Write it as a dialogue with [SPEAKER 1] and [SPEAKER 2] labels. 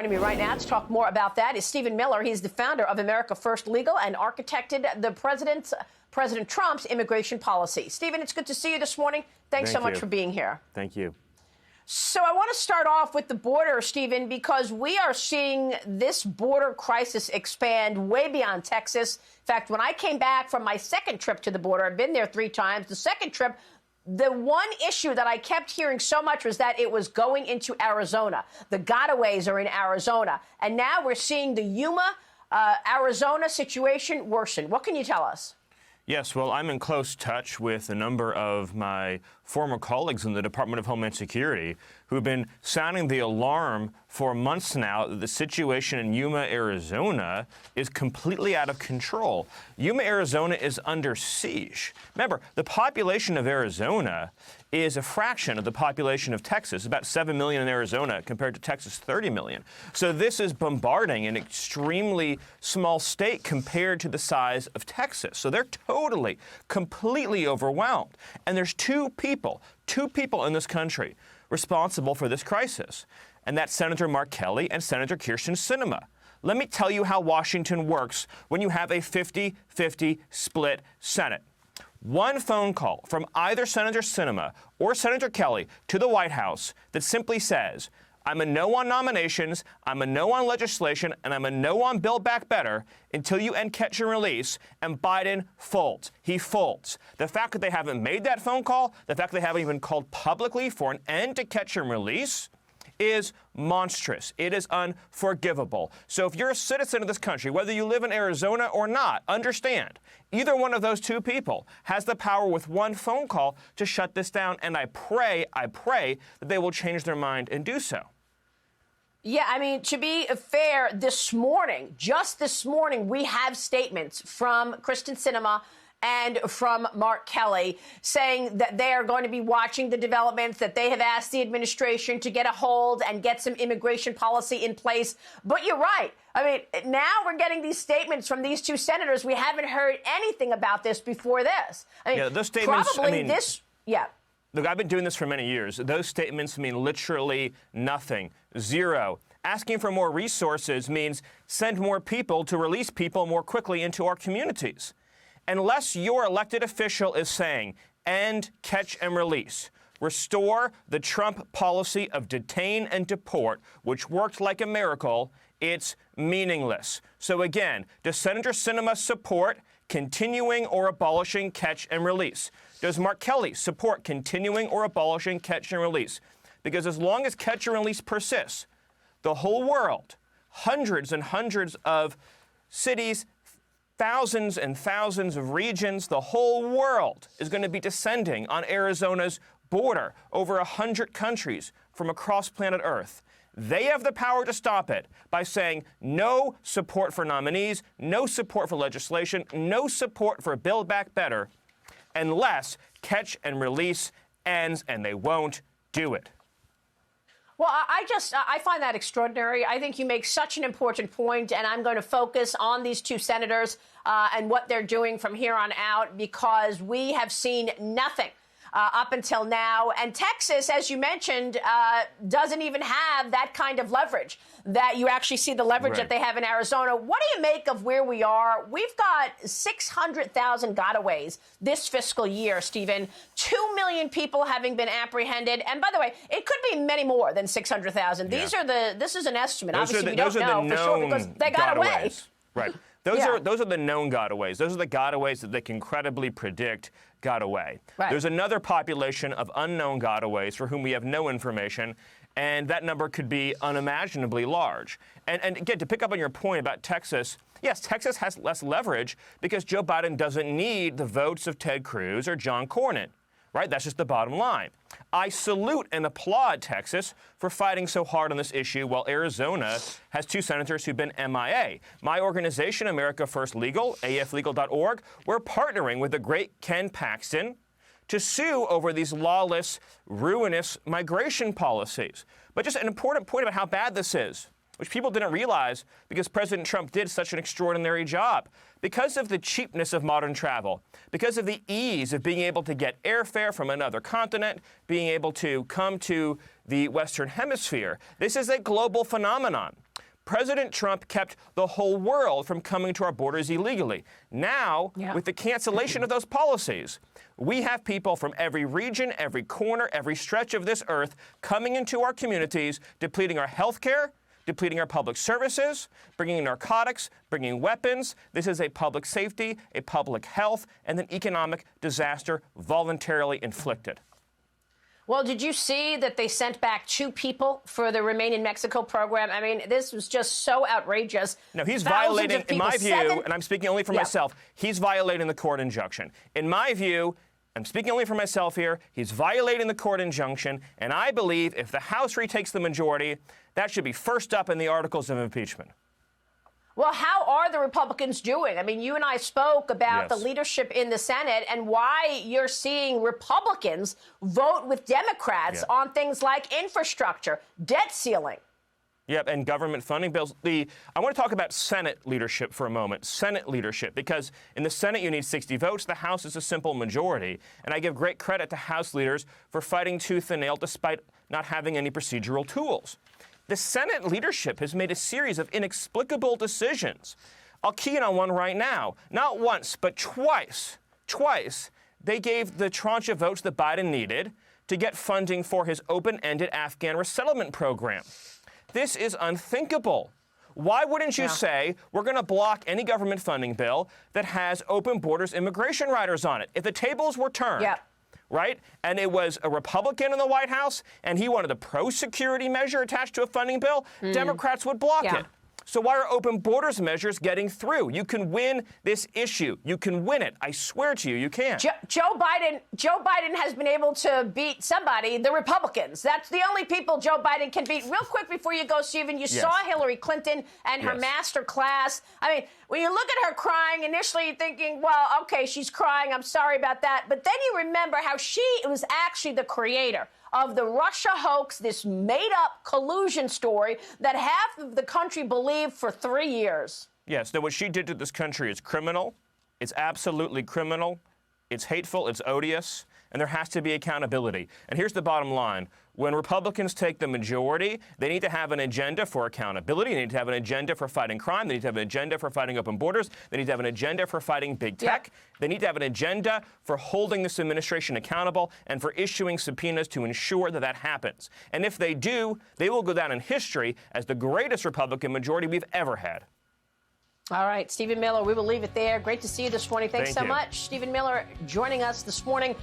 [SPEAKER 1] Joining me right now to talk more about that is Stephen Miller. He's the founder of America First Legal and architected the President Trump's immigration policy. Stephen, it's good to see you this morning. Thanks so much for being here.
[SPEAKER 2] Thank you.
[SPEAKER 1] So I want to start off with the border, Stephen, because we are seeing this border crisis expand way beyond Texas. In fact, when I came back from my second trip to the border, I've been there 3 times. The second trip, the one issue that I kept hearing so much was that it was going into Arizona. The gotaways are in Arizona. And now we're seeing the Yuma, Arizona situation worsen. What can you tell us?
[SPEAKER 2] Yes, well, I'm in close touch with a number of my former colleagues in the Department of Homeland Security who have been sounding the alarm for months now that the situation in Yuma, Arizona is completely out of control. Yuma, Arizona is under siege. Remember, the population of Arizona is a fraction of the population of Texas, about 7 million in Arizona compared to Texas, 30 million. So this is bombarding an extremely small state compared to the size of Texas. So they're totally, completely overwhelmed. And there's two people in this country responsible for this crisis, and that's Senator Mark Kelly and Senator Kyrsten Sinema. Let me tell you how Washington works when you have a 50-50 split Senate. One phone call from either Senator Sinema or Senator Kelly to the White House that simply says, I'm a no on nominations, I'm a no on legislation, and I'm a no on Build Back Better until you end catch and release, and Biden folds. He folds. The fact that they haven't made that phone call, the fact that they haven't even called publicly for an end to catch and release is monstrous. It is unforgivable. So if you're a citizen of this country, whether you live in Arizona or not, understand, either one of those two people has the power with one phone call to shut this down. And I pray that they will change their mind and do so.
[SPEAKER 1] Yeah, I mean, to be fair, just this morning, we have statements from Kyrsten Sinema and from Mark Kelly saying that they are going to be watching the developments, that they have asked the administration to get a hold and get some immigration policy in place. But you're right. I mean, now we're getting these statements from these two senators. We haven't heard anything about this before this. I mean,
[SPEAKER 2] yeah, those statements,
[SPEAKER 1] Look,
[SPEAKER 2] I've been doing this for many years. Those statements mean literally nothing. Zero. Asking for more resources means send more people to release people more quickly into our communities. Unless your elected official is saying, end, catch, and release, restore the Trump policy of detain and deport, which worked like a miracle, it's meaningless. So again, does Senator Sinema support continuing or abolishing catch and release? Does Mark Kelly support continuing or abolishing catch and release? Because as long as catch and release persists, the whole world, hundreds and hundreds of cities, thousands and thousands of regions, the whole world is going to be descending on Arizona's border, over 100 countries from across planet Earth. They have the power to stop it by saying no support for nominees, no support for legislation, no support for Build Back Better, unless catch and release ends, and they won't do it.
[SPEAKER 1] Well, I find that extraordinary. I think you make such an important point, and I'm going to focus on these two senators and what they're doing from here on out, because we have seen nothing up until now. And Texas, as you mentioned, doesn't even have that kind of leverage that you actually see the leverage that they have in Arizona. What do you make of where we are? We've got 600,000 gotaways this fiscal year, Stephen. 2 million people having been apprehended. And by the way, it could be many more than 600,000. This is an estimate. Obviously, we don't know for sure because they got away.
[SPEAKER 2] Right. Those are the known gotaways. Those are the gotaways that they can credibly predict got away.
[SPEAKER 1] Right.
[SPEAKER 2] There's another population of unknown gotaways for whom we have no information, and that number could be unimaginably large. And again, to pick up on your point about Texas, yes, Texas has less leverage because Joe Biden doesn't need the votes of Ted Cruz or John Cornyn. Right? That's just the bottom line. I salute and applaud Texas for fighting so hard on this issue while Arizona has two senators who've been MIA. My organization, America First Legal, aflegal.org, we're partnering with the great Ken Paxton to sue over these lawless, ruinous migration policies. But just an important point about how bad this is, which people didn't realize because President Trump did such an extraordinary job. Because of the cheapness of modern travel, because of the ease of being able to get airfare from another continent, being able to come to the Western Hemisphere, this is a global phenomenon. President Trump kept the whole world from coming to our borders illegally. Now, with the cancellation of those policies, we have people from every region, every corner, every stretch of this earth coming into our communities, depleting our health care, depleting our public services, bringing in narcotics, bringing weapons. This is a public safety, a public health, and an economic disaster voluntarily inflicted.
[SPEAKER 1] Well, did you see that they sent back 2 people for the Remain in Mexico program? I mean, this was just so outrageous.
[SPEAKER 2] No, he's violating, in my view, and I'm speaking only for myself, he's violating the court injunction. In my view, I'm speaking only for myself here, he's violating the court injunction, and I believe if the House retakes the majority, that should be first up in the articles of impeachment.
[SPEAKER 1] Well, how are the Republicans doing? I mean, you and I spoke about the leadership in the Senate and why you're seeing Republicans vote with Democrats on things like infrastructure, debt ceiling.
[SPEAKER 2] Yep, and government funding bills. I want to talk about Senate leadership for a moment. Senate leadership, because in the Senate you need 60 votes. The House is a simple majority. And I give great credit to House leaders for fighting tooth and nail despite not having any procedural tools. The Senate leadership has made a series of inexplicable decisions. I'll key in on one right now. Not once, but twice, they gave the tranche of votes that Biden needed to get funding for his open-ended Afghan resettlement program. This is unthinkable. Why wouldn't you say we're going to block any government funding bill that has open borders immigration riders on it? If the tables were turned, right, and it was a Republican in the White House and he wanted a pro-security measure attached to a funding bill, Democrats would block it. So why are open borders measures getting through? You can win this issue. You can win it. I swear to you, you can.
[SPEAKER 1] Joe Biden has been able to beat somebody, the Republicans. That's the only people Joe Biden can beat. Real quick before you go, Stephen, you saw Hillary Clinton and her master class. I mean, when you look at her crying, initially you're thinking, well, okay, she's crying. I'm sorry about that. But then you remember how she was actually the creator of the Russia hoax, this made-up collusion story that half of the country believed for 3 years.
[SPEAKER 2] Yes, that what she did to this country is criminal. It's absolutely criminal. It's hateful. It's odious. And there has to be accountability. And here's the bottom line. When Republicans take the majority, they need to have an agenda for accountability. They need to have an agenda for fighting crime. They need to have an agenda for fighting open borders. They need to have an agenda for fighting big tech. They need to have an agenda for holding this administration accountable and for issuing subpoenas to ensure that that happens. And if they do, they will go down in history as the greatest Republican majority we've ever had.
[SPEAKER 1] All right, Stephen Miller, we will leave it there. Great to see you this morning. Thanks so much. Stephen Miller joining us this morning.